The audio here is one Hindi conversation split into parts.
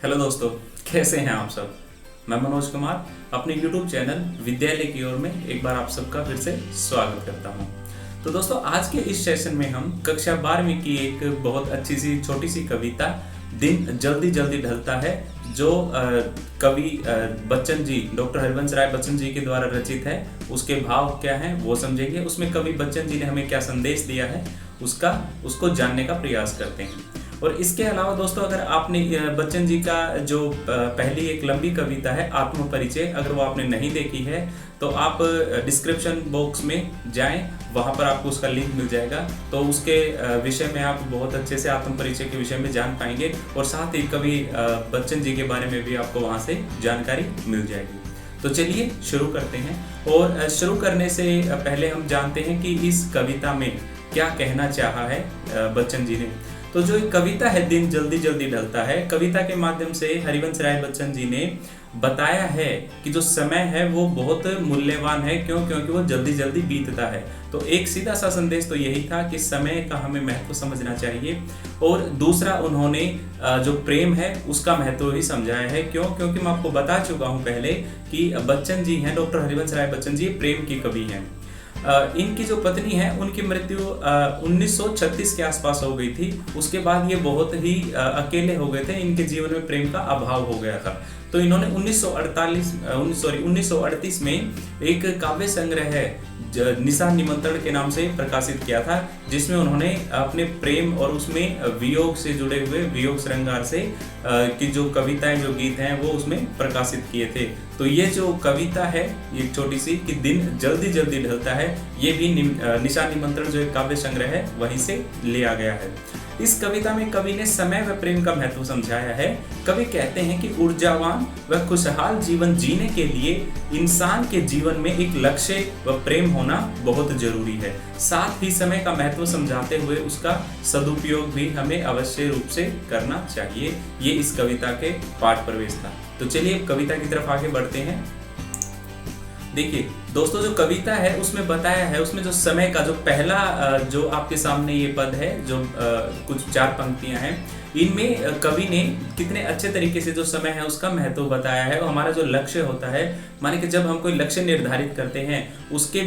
हेलो दोस्तों, कैसे हैं आप सब। मैं मनोज कुमार अपने YouTube चैनल विद्यालय की ओर में एक बार आप सबका फिर से स्वागत करता हूं। तो दोस्तों, आज के इस सेशन में हम कक्षा 12वीं की एक बहुत अच्छी सी छोटी सी कविता दिन जल्दी जल्दी ढलता है जो कवि बच्चन जी, डॉक्टर हरिवंश राय बच्चन जी के द्वारा रचित है, उसके भाव क्या हैं वो समझेंगे। उसमें कवि बच्चन जी ने हमें क्या संदेश दिया है उसको जानने का प्रयास करते हैं। और इसके अलावा दोस्तों, अगर आपने बच्चन जी का जो पहली एक लंबी कविता है आत्म परिचय, अगर वो आपने नहीं देखी है तो आप डिस्क्रिप्शन बॉक्स में जाएं, वहां पर आपको उसका लिंक मिल जाएगा। तो उसके विषय में आप बहुत अच्छे से आत्म परिचय के विषय में जान पाएंगे और साथ ही कवि बच्चन जी के बारे में भी आपको वहां से जानकारी मिल जाएगी। तो चलिए शुरू करते हैं। और शुरू करने से पहले हम जानते हैं कि इस कविता में क्या कहना चाहा है बच्चन जी ने। तो जो एक कविता है दिन जल्दी जल्दी ढलता है, कविता के माध्यम से हरिवंश राय बच्चन जी ने बताया है कि जो समय है वो बहुत मूल्यवान है। क्योंकि वो जल्दी जल्दी बीतता है। तो एक सीधा सा संदेश तो यही था कि समय का हमें महत्व समझना चाहिए। और दूसरा, उन्होंने जो प्रेम है उसका महत्व भी समझाया है। क्योंकि मैं आपको बता चुका हूँ पहले कि बच्चन जी हैं, डॉक्टर हरिवंश राय बच्चन जी प्रेम की कवि हैं। इनकी जो पत्नी है उनकी मृत्यु 1936 के आसपास हो गई थी। उसके बाद ये बहुत ही अकेले हो गए थे, इनके जीवन में प्रेम का अभाव हो गया था। तो इन्होंने 1938 में एक काव्य संग्रह है निशा निमंत्रण के नाम से प्रकाशित किया था, जिसमें उन्होंने अपने प्रेम और उसमें वियोग से जुड़े हुए वियोग श्रृंगार से की जो कविताएं, जो गीत हैं वो उसमें प्रकाशित किए थे। तो ये जो कविता है ये छोटी सी कि दिन जल्दी जल्दी ढलता है, ये भी निशा निमंत्रण जो एक काव्य संग्रह है वहीं से लिया गया है। इस कविता में कवि ने समय व प्रेम का महत्व समझाया है। कवि कहते हैं कि ऊर्जावान व खुशहाल जीवन जीने के लिए इंसान के जीवन में एक लक्ष्य व प्रेम होना बहुत जरूरी है। साथ ही समय का महत्व समझाते हुए उसका सदुपयोग भी हमें अवश्य रूप से करना चाहिए। ये इस कविता के पाठ प्रवेश था। तो चलिए कविता की तरफ आगे बढ़ते हैं। देखिए दोस्तों, जो कविता है उसमें बताया है, उसमें जो समय का जो पहला जो आपके सामने ये पद है, जो कुछ 4 पंक्तियां हैं, इनमें कवि ने कितने अच्छे तरीके से जो समय है उसका महत्व बताया है। हमारा जो लक्ष्य होता है, माने कि जब हम कोई लक्ष्य निर्धारित करते हैं उसके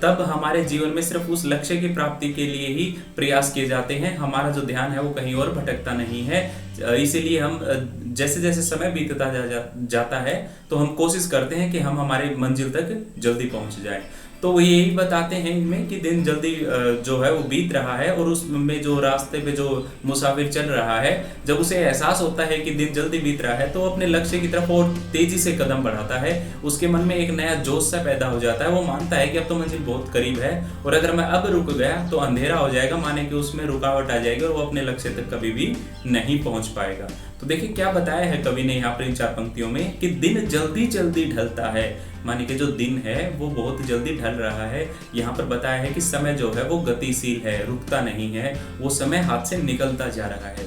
तब हमारे जीवन में सिर्फ उस लक्ष्य की प्राप्ति के लिए ही प्रयास किए जाते हैं। हमारा जो ध्यान है वो कहीं और भटकता नहीं है। इसीलिए हम जैसे जैसे समय बीतता जाता है तो हम कोशिश करते हैं कि हम हमारे मंजिल तक जल्दी पहुंच जाएं। तो वो यही बताते हैं इनमें कि दिन जल्दी जो है वो बीत रहा है, और उसमें जो रास्ते पे जो मुसाफिर चल रहा है, जब उसे एहसास होता है कि दिन जल्दी बीत रहा है तो अपने लक्ष्य की तरफ और तेजी से कदम बढ़ाता है। उसके मन में एक नया जोश सा पैदा हो जाता है। वो मानता है कि अब तो मंजिल बहुत करीब है और अगर मैं अब रुक गया तो अंधेरा हो जाएगा, माने कि उसमें रुकावट आ जाएगी और वो अपने लक्ष्य तक कभी भी नहीं पहुंच पाएगा। तो देखिए क्या बताया है कवि ने यहाँ पर इन 4 पंक्तियों में कि दिन जल्दी जल्दी ढलता है, माने कि जो दिन है वो बहुत जल्दी ढल रहा है। यहाँ पर बताया है कि समय जो है वो गतिशील है, रुकता नहीं है, वो समय हाथ से निकलता जा रहा है।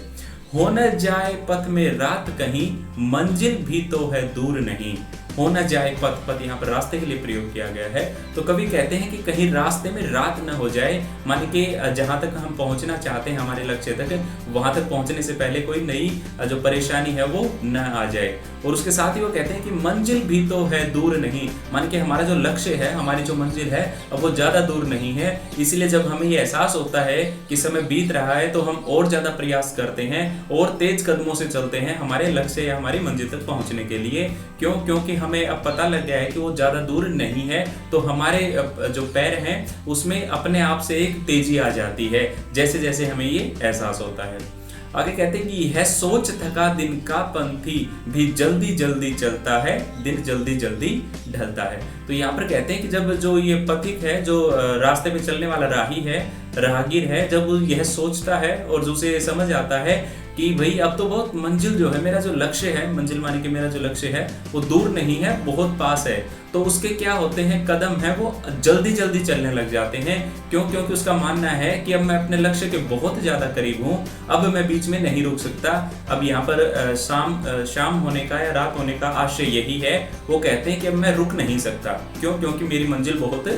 हो न जाए पथ में रात कहीं, मंजिल भी तो है दूर नहीं। हो न जाए पथ, पथ यहाँ पर रास्ते के लिए प्रयोग किया गया है। तो कवि कहते हैं कि कहीं रास्ते में रात न हो जाए, माने कि जहां तक हम पहुंचना चाहते हैं हमारे लक्ष्य तक, वहां तक पहुंचने से पहले कोई नई जो परेशानी है वो न आ जाए। और उसके साथ ही वो कहते हैं कि मंजिल भी तो है दूर नहीं, माने कि हमारा जो लक्ष्य है, हमारी जो मंजिल है अब वो ज्यादा दूर नहीं है। इसीलिए जब हमें ये एहसास होता है कि समय बीत रहा है तो हम और ज्यादा प्रयास करते हैं और तेज कदमों से चलते हैं हमारे लक्ष्य या हमारी मंजिल तक पहुंचने के लिए। क्योंकि हमें अब पता लग गया है कि वो ज्यादा दूर नहीं है, तो हमारे जो पैर हैं उसमें अपने आप से एक तेजी आ जाती है जैसे जैसे हमें ये एहसास होता है। आगे कहते हैं कि यह सोच थका दिन का पंथी भी जल्दी जल्दी चलता है, दिन जल्दी जल्दी ढलता है। तो यहाँ पर कहते हैं कि जब जो ये पथिक है, जो रास्ते में चलने वाला राही है, राहगीर है, जब यह सोचता है और उसे समझ आता है कि भाई अब तो बहुत मंजिल जो है, मेरा जो लक्ष्य है, मंजिल माने कि मेरा जो लक्ष्य है वो दूर नहीं है, बहुत पास है, तो उसके क्या होते हैं कदम है वो जल्दी जल्दी चलने लग जाते हैं। क्योंकि उसका मानना है कि अब मैं अपने लक्ष्य के बहुत ज्यादा करीब हूँ, अब मैं बीच में नहीं रुक सकता। अब यहाँ पर शाम होने का या रात होने का आशय यही है। वो कहते हैं कि अब मैं रुक नहीं सकता, क्योंकि मेरी मंजिल बहुत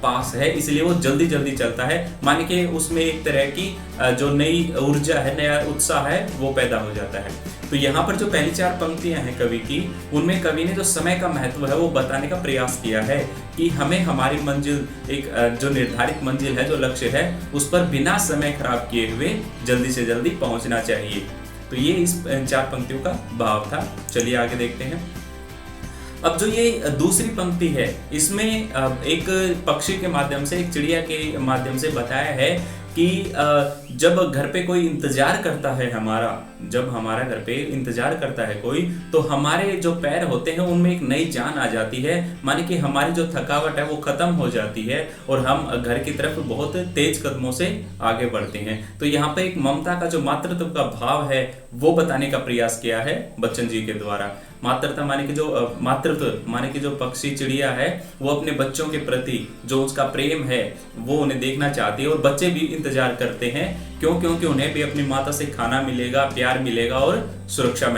पास है, इसलिए वो जल्दी जल्दी चलता है। माने कि उसमें एक तरह की जो नई ऊर्जा है, नया उत्साह है वो पैदा हो जाता है। तो तो यहाँ पर जो पहली 4 पंक्तियां हैं कवि की, उनमें कवि ने जो समय का महत्व है वो बताने का प्रयास किया है कि हमें हमारी मंजिल, एक जो निर्धारित मंजिल है, जो लक्ष्य है, उस पर बिना समय खराब किए हुए जल्दी से जल्दी पहुंचना चाहिए। तो ये इस 4 पंक्तियों का भाव था। चलिए आगे देखते हैं। अब जो ये दूसरी पंक्ति है, इसमें एक पक्षी के माध्यम से, एक चिड़िया के माध्यम से बताया है कि जब घर पे कोई इंतजार करता है हमारा, जब हमारा घर पे इंतजार करता है कोई, तो हमारे जो पैर होते हैं उनमें एक नई जान आ जाती है, माने कि हमारी जो थकावट है वो खत्म हो जाती है और हम घर की तरफ बहुत तेज कदमों से आगे बढ़ते हैं। तो यहाँ पे एक ममता का, जो मातृत्व का भाव है, वो बताने का प्रयास किया है बच्चन जी के द्वारा। मातृत्व माने कि जो मातृत्व माने कि जो पक्षी चिड़िया है वो अपने बच्चों के प्रति जो उसका प्रेम है वो उन्हें देखना चाहती है, और बच्चे भी इंतजार करते हैं। क्यों? क्योंकि उन्हें भी अपनी माता से खाना मिलेगा, प्यार मिलेगा और सुरक्षा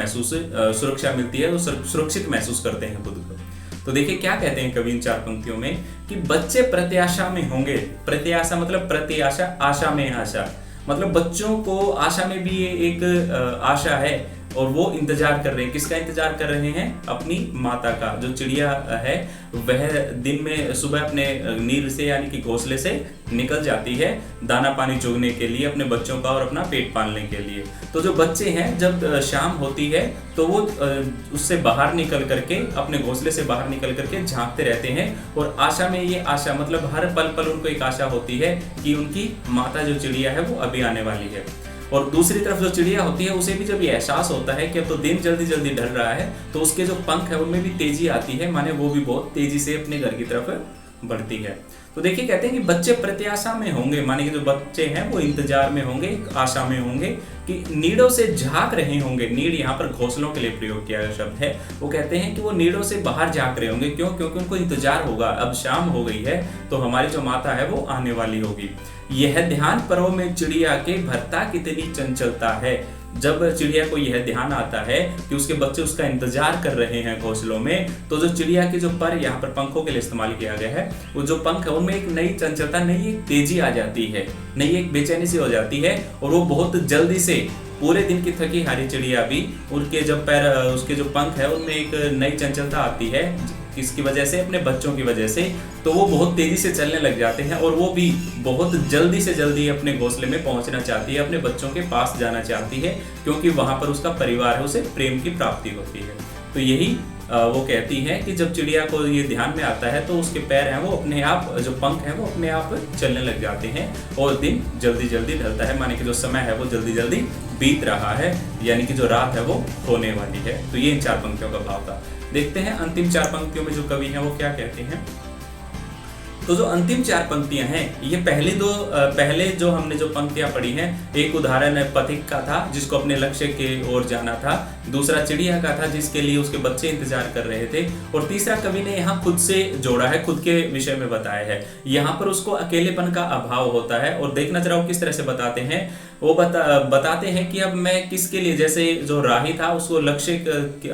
मिलती है, वो सुरक्षित महसूस करते हैं खुद को। तो देखिए क्या कहते हैं कवि इन 4 पंक्तियों में कि बच्चे प्रत्याशा में होंगे। प्रत्याशा मतलब प्रत्याशा, आशा में आशा, मतलब बच्चों को आशा में भी ये एक आशा है और वो इंतजार कर रहे हैं। किसका इंतजार कर रहे हैं? अपनी माता का। जो चिड़िया है वह दिन में सुबह अपने नीर से यानी कि घोंसले से निकल जाती है दाना पानी चुगने के लिए अपने बच्चों का और अपना पेट पालने के लिए। तो जो बच्चे हैं जब शाम होती है तो वो उससे बाहर निकल करके, अपने घोंसले से बाहर निकल करके झांकते रहते हैं, और आशा में, ये आशा मतलब हर पल पल उनको एक आशा होती है कि उनकी माता जो चिड़िया है वो अभी आने वाली है। और दूसरी तरफ जो चिड़िया होती है उसे भी जब ये एहसास होता है कि अब तो दिन जल्दी जल्दी ढल रहा है, तो उसके जो पंख है उनमें भी तेजी आती है, माने वो भी बहुत तेजी से अपने घर की तरफ बढ़ती है। तो देखिए कहते हैं कि बच्चे प्रत्याशा में होंगे, माने कि जो बच्चे हैं वो इंतजार में होंगे, आशा में होंगे, कि नीड़ों से झांक रहे होंगे। नीड़ यहाँ पर घोंसलों के लिए प्रयोग किया गया शब्द है। वो कहते हैं कि वो नीड़ों से बाहर झांक रहे होंगे। क्यों? क्योंकि उनको इंतजार होगा, अब शाम हो गई है तो हमारी जो माता है वो आने वाली होगी। यह ध्यान परों में चिड़िया के भरता कितनी चंचलता है। जब चिड़िया को यह ध्यान आता है कि उसके बच्चे उसका इंतजार कर रहे हैं घोंसलों में, तो जो चिड़िया के जो पर यहाँ पर पंखों के लिए इस्तेमाल किया गया है, वो जो पंख है उनमें एक नई चंचलता, नई एक तेजी आ जाती है, नई एक बेचैनी सी हो जाती है, और वो बहुत जल्दी से, पूरे दिन की थकी हारी चिड़िया भी, उनके जब पैर, उसके जो पंख है उनमें एक नई चंचलता आती है, किसकी वजह से? अपने बच्चों की वजह से। तो वो बहुत तेजी से चलने लग जाते हैं और वो भी बहुत जल्दी से जल्दी अपने घोंसले में पहुंचना चाहती है, अपने बच्चों के पास जाना चाहती है, क्योंकि वहां पर उसका परिवार है, उसे प्रेम की प्राप्ति होती है। तो यही वो कहती है कि जब चिड़िया को ये ध्यान में आता है तो उसके पैर हैं वो अपने आप, जो पंख हैं वो अपने आप चलने लग जाते हैं और दिन जल्दी जल्दी ढलता है, माने कि जो समय है वो जल्दी जल्दी बीत रहा है, यानी कि जो रात है वो होने वाली है। तो ये इन 4 पंक्तियों का भाव था। देखते हैं अंतिम 4 पंक्तियों में जो कवि हैं वो क्या कहते हैं। तो जो अंतिम 4 पंक्तियां हैं, ये पहले जो हमने जो पंक्तियां पढ़ी हैं, एक उदाहरण पथिक का था जिसको अपने लक्ष्य के ओर जाना था, दूसरा चिड़िया का था जिसके लिए उसके बच्चे इंतजार कर रहे थे, और तीसरा कवि ने यहाँ खुद से जोड़ा है, खुद के विषय में बताया है। यहाँ पर उसको अकेलेपन का अभाव होता है, और देखना जरा वो किस तरह से बताते हैं। वो बताते हैं कि अब मैं किसके लिए, जैसे जो राही था उसको लक्ष्य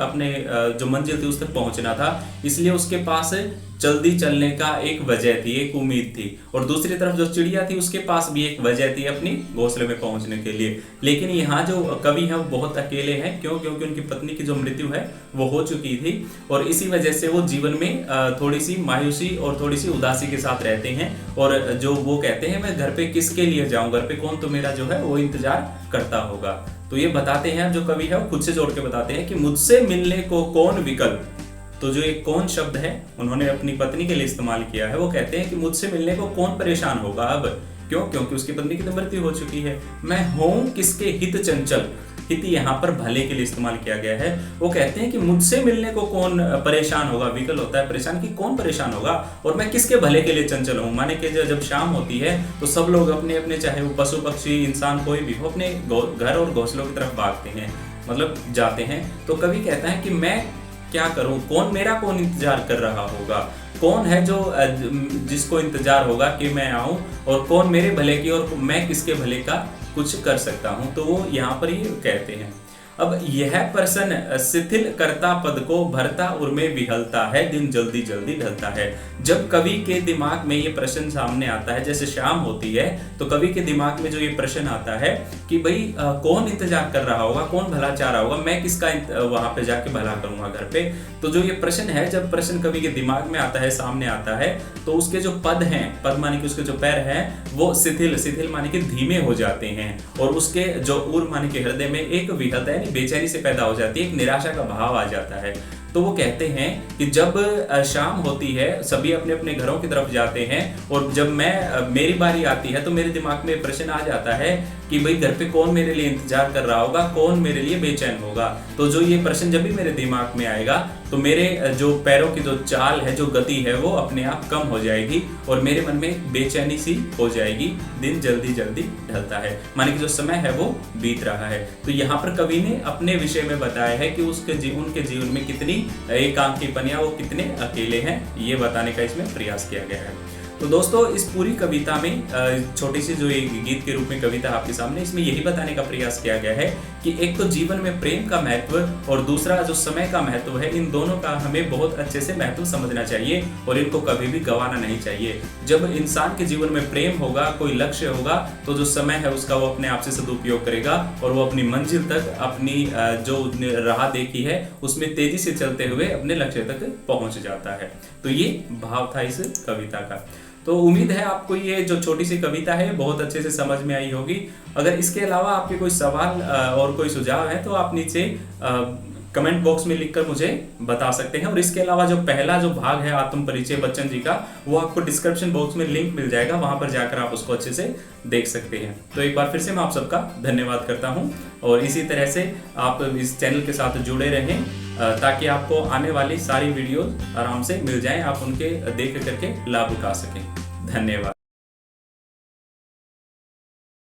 अपने जो मंजिल थी उस तक पहुंचना था, इसलिए उसके पास जल्दी चलने का एक वजह थी, एक उम्मीद थी, और दूसरी तरफ जो चिड़िया थी उसके पास भी एक वजह थी अपनी घोंसले में पहुंचने के लिए। लेकिन यहाँ जो कवि है वो बहुत अकेले हैं। क्यों? क्योंकि उनकी पत्नी की जो मृत्यु है वो हो चुकी थी, और इसी वजह से वो जीवन में थोड़ी सी मायूसी और थोड़ी सी उदासी के साथ रहते हैं। और जो वो कहते हैं मैं घर पे किसके लिए जाऊं, घर पे कौन तो मेरा जो है वो इंतजार करता होगा। तो ये बताते हैं जो कवि है वो खुद से जोड़ के बताते हैं कि मुझसे मिलने को कौन विकल्प। तो जो एक कौन शब्द है उन्होंने अपनी पत्नी के लिए इस्तेमाल किया है। वो कहते हैं कि मुझसे मिलने को कौन परेशान होगा अब। क्यों? क्योंकि उसकी पत्नी की तो मृत्यु हो चुकी है। मैं हूं किसके हित चंचल, हित यहाँ पर भले के लिए इस्तेमाल किया गया है। वो कहते हैं कि मुझसे मिलने को कौन परेशान होगा, विकल्प होता है परेशान, की कौन परेशान होगा, और मैं किसके भले के लिए चंचल हूँ। माने कि जब शाम होती है तो सब लोग अपने अपने, चाहे वो पशु पक्षी इंसान कोई भी हो, अपने घर और घोंसलों की तरफ भागते हैं, मतलब जाते हैं। तो कवि कहता है कि मैं क्या करूं, कौन इंतजार कर रहा होगा, कौन है जो जिसको इंतजार होगा कि मैं आऊं, और कौन मेरे भले की और मैं किसके भले का कुछ कर सकता हूं। तो वो यहाँ पर ये कहते हैं। अब यह प्रश्न शिथिल करता पद को भरता उर्मे विहलता है, दिन जल्दी जल्दी ढलता है। जब कवि के दिमाग में ये प्रश्न सामने आता है, जैसे शाम होती है तो कवि के दिमाग में जो ये प्रश्न आता है कि भाई कौन इंतजार कर रहा होगा, कौन भला चाह रहा होगा, मैं किसका वहां पे जाके भला करूंगा घर पे। तो जो ये प्रश्न है, जब प्रश्न कवि के दिमाग में आता है, सामने आता है, तो उसके जो पद हैं, पद माने कि उसके जो पैर हैं वो शिथिल, शिथिल माने कि धीमे हो जाते हैं, और उसके जो उर माने कि हृदय में एक विहता यानी बेचैनी से पैदा हो जाती है, एक निराशा का भाव आ जाता है। तो वो कहते हैं कि जब शाम होती है, सभी अपने अपने घरों की तरफ जाते हैं, और जब मेरी बारी आती है तो मेरे दिमाग में प्रश्न आ जाता है कि भाई घर पे कौन मेरे लिए इंतजार कर रहा होगा, कौन मेरे लिए बेचैन होगा। तो जो ये प्रश्न जब भी मेरे दिमाग में आएगा तो मेरे जो पैरों की जो चाल है, जो गति है, वो अपने आप कम हो जाएगी और मेरे मन में बेचैनी सी हो जाएगी। दिन जल्दी जल्दी ढलता है, माने कि जो समय है वो बीत रहा है। तो यहाँ पर कवि ने अपने विषय में बताया है कि उनके जीवन में कितनी एकांकीपन या वो कितने अकेले हैं, ये बताने का इसमें प्रयास किया गया है। तो दोस्तों, इस पूरी कविता में छोटी सी जो एक गीत के रूप में कविता आपके सामने, इसमें यही बताने का प्रयास किया गया है कि एक तो जीवन में प्रेम का महत्व और दूसरा जो समय का महत्व है, इन दोनों का हमें बहुत अच्छे से महत्व समझना चाहिए और इनको कभी भी गंवाना नहीं चाहिए। जब इंसान के जीवन में प्रेम होगा, कोई लक्ष्य होगा, तो जो समय है उसका वो अपने आप से सदुपयोग करेगा और वो अपनी मंजिल तक, अपनी जो राह देखी है उसमें तेजी से चलते हुए अपने लक्ष्य तक पहुंच जाता है। तो ये भाव था इस कविता का। तो उम्मीद है आपको ये जो छोटी सी कविता है बहुत अच्छे से समझ में आई होगी। अगर इसके अलावा आपके कोई सवाल और कोई सुझाव है तो आप नीचे कमेंट बॉक्स में लिखकर मुझे बता सकते हैं। और इसके अलावा जो पहला जो भाग है आत्म परिचय बच्चन जी का, वो आपको डिस्क्रिप्शन बॉक्स में लिंक मिल जाएगा, वहां पर जाकर आप उसको अच्छे से देख सकते हैं। तो एक बार फिर से मैं आप सबका धन्यवाद करता हूं और इसी तरह से आप इस चैनल के साथ जुड़े रहें ताकि आपको आने वाली सारी वीडियोस आराम से मिल जाएं, आप उनके देख करके लाभ उठा सकें। धन्यवाद।